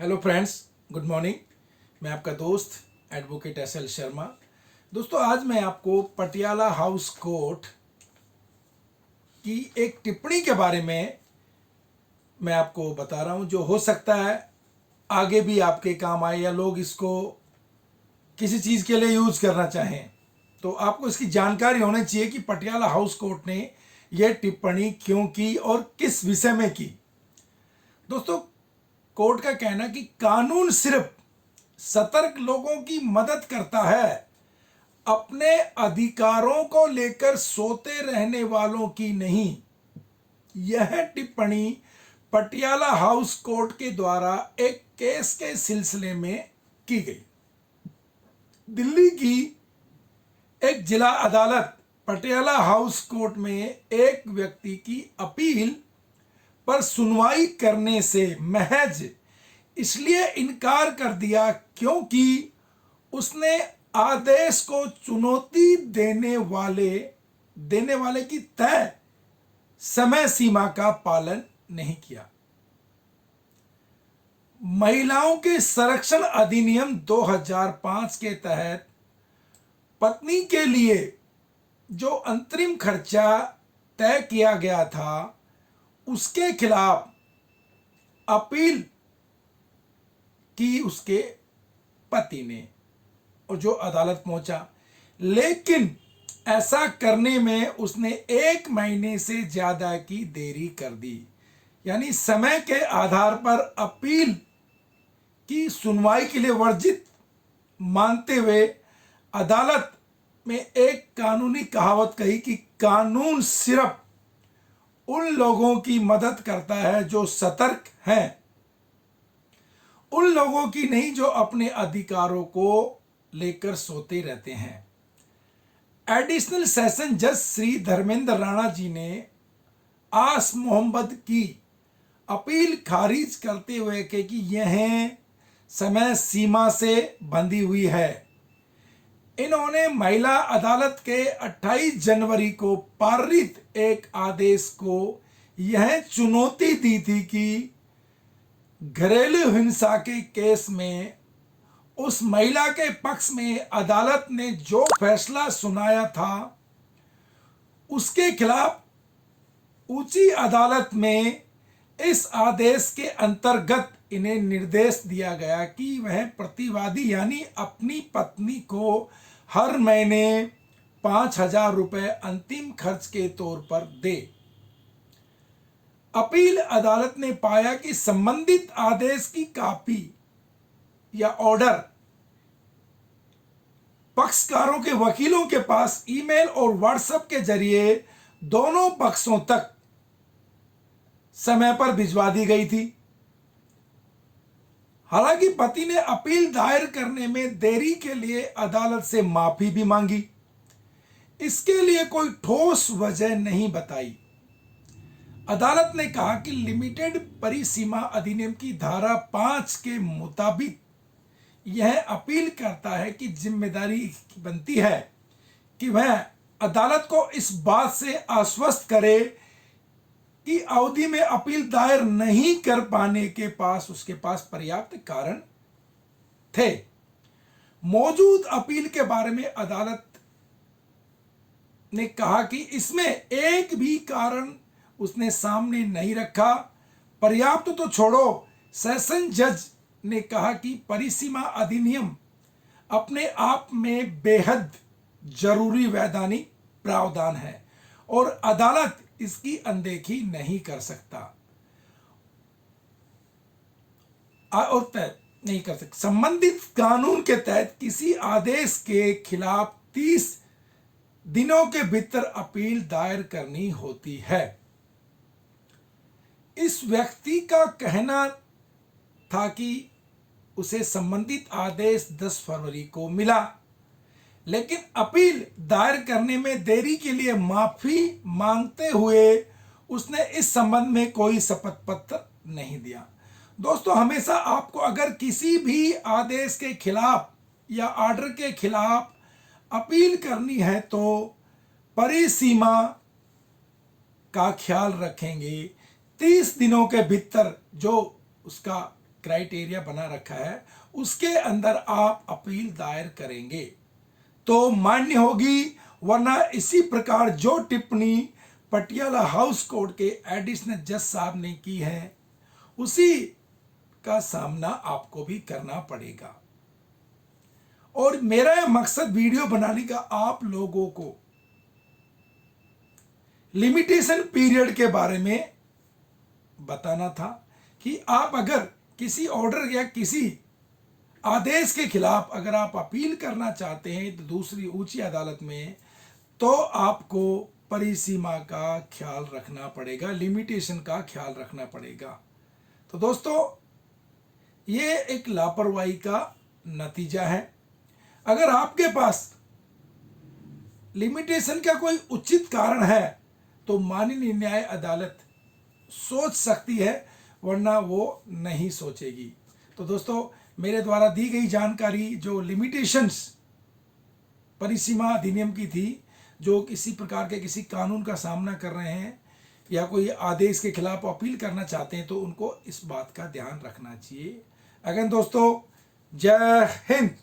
Hello friends, good morning. मैं आपका दोस्त एडवोकेट एस.एल. शर्मा। दोस्तों, आज मैं आपको पटियाला हाउस कोर्ट की एक टिप्पणी के बारे में मैं आपको बता रहा हूं, जो हो सकता है आगे भी आपके काम आए या लोग इसको किसी चीज़ के लिए यूज करना चाहें। तो आपको इसकी जानकारी होनी चाहिए कि पटियाला हाउस कोर्ट ने यह टिप्पणी क्यों की और किस विषय में की। दोस्तों, कोर्ट का कहना कि कानून सिर्फ सतर्क लोगों की मदद करता है, अपने अधिकारों को लेकर सोते रहने वालों की नहीं। यह टिप्पणी पटियाला हाउस कोर्ट के द्वारा एक केस के सिलसिले में की गई। दिल्ली की एक जिला अदालत पटियाला हाउस कोर्ट में एक व्यक्ति की अपील पर सुनवाई करने से महज इसलिए इनकार कर दिया क्योंकि उसने आदेश को चुनौती देने वाले की तय समय सीमा का पालन नहीं किया। महिलाओं के संरक्षण अधिनियम 2005 के तहत पत्नी के लिए जो अंतरिम खर्चा तय किया गया था, उसके खिलाफ अपील की उसके पति ने और जो अदालत पहुंचा, लेकिन ऐसा करने में उसने 1 महीने से ज्यादा की देरी कर दी। यानी समय के आधार पर अपील की सुनवाई के लिए वर्जित मानते हुए अदालत में एक कानूनी कहावत कही कि कानून सिर्फ उन लोगों की मदद करता है जो सतर्क हैं, उन लोगों की नहीं जो अपने अधिकारों को लेकर सोते रहते हैं। एडिशनल सेशन जज श्री धर्मेंद्र राणा जी ने आस मोहम्मद की अपील खारिज करते हुए कहा कि यह समय सीमा से बंधी हुई है। इन्होंने महिला अदालत के 28 जनवरी को पारित एक आदेश को यह चुनौती दी थी कि घरेलू हिंसा के केस में उस महिला के पक्ष में अदालत ने जो फैसला सुनाया था, उसके खिलाफ ऊंची अदालत में इस आदेश के अंतर्गत इन्हें निर्देश दिया गया कि वह प्रतिवादी यानी अपनी पत्नी को हर महीने 5,000 रुपए अंतिम खर्च के तौर पर दे। अपील अदालत ने पाया कि संबंधित आदेश की कॉपी या ऑर्डर पक्षकारों के वकीलों के पास ईमेल और व्हाट्सएप के जरिए दोनों पक्षों तक समय पर भिजवा दी गई थी। हालांकि पति ने अपील दायर करने में देरी के लिए अदालत से माफी भी मांगी। इसके लिए कोई ठोस वजह नहीं बताई। अदालत ने कहा कि लिमिटेड परिसीमा अधिनियम की धारा 5 के मुताबिक यह अपील करता है कि जिम्मेदारी बनती है कि वह अदालत को इस बात से आश्वस्त करे कि अवधि में अपील दायर नहीं कर पाने के पास उसके पास पर्याप्त कारण थे। मौजूद अपील के बारे में अदालत ने कहा कि इसमें एक भी कारण उसने सामने नहीं रखा। पर्याप्त तो छोड़ो, सेशन जज ने कहा कि परिसीमा अधिनियम अपने आप में बेहद जरूरी वैधानिक प्रावधान है और अदालत इसकी अनदेखी नहीं कर सकता और नहीं कर सकता। संबंधित कानून के तहत किसी आदेश के खिलाफ 30 दिनों के भीतर अपील दायर करनी होती है। इस व्यक्ति का कहना था कि उसे संबंधित आदेश 10 फरवरी को मिला, लेकिन अपील दायर करने में देरी के लिए माफी मांगते हुए उसने इस संबंध में कोई शपथ पत्र नहीं दिया। दोस्तों, हमेशा आपको अगर किसी भी आदेश के खिलाफ या ऑर्डर के खिलाफ अपील करनी है तो परिसीमा का ख्याल रखेंगे। 30 दिनों के भीतर जो उसका क्राइटेरिया बना रखा है उसके अंदर आप अपील दायर करेंगे तो मान्य होगी, वरना इसी प्रकार जो टिप्पणी पटियाला हाउस कोर्ट के एडिशनल जज साहब ने की है उसी का सामना आपको भी करना पड़ेगा। और मेरा मकसद वीडियो बनाने का आप लोगों को लिमिटेशन पीरियड के बारे में बताना था कि आप अगर किसी ऑर्डर या किसी आदेश के खिलाफ अगर आप अपील करना चाहते हैं तो दूसरी ऊंची अदालत में, तो आपको परिसीमा का ख्याल रखना पड़ेगा, लिमिटेशन का ख्याल रखना पड़ेगा। तो दोस्तों, ये एक लापरवाही का नतीजा है। अगर आपके पास लिमिटेशन का कोई उचित कारण है तो माननीय न्याय अदालत सोच सकती है, वरना वो नहीं सोचेगी। तो दोस्तों, मेरे द्वारा दी गई जानकारी जो लिमिटेशंस परिसीमा अधिनियम की थी, जो किसी प्रकार के किसी कानून का सामना कर रहे हैं या कोई आदेश के खिलाफ अपील करना चाहते हैं तो उनको इस बात का ध्यान रखना चाहिए। अगेन दोस्तों, जय हिंद।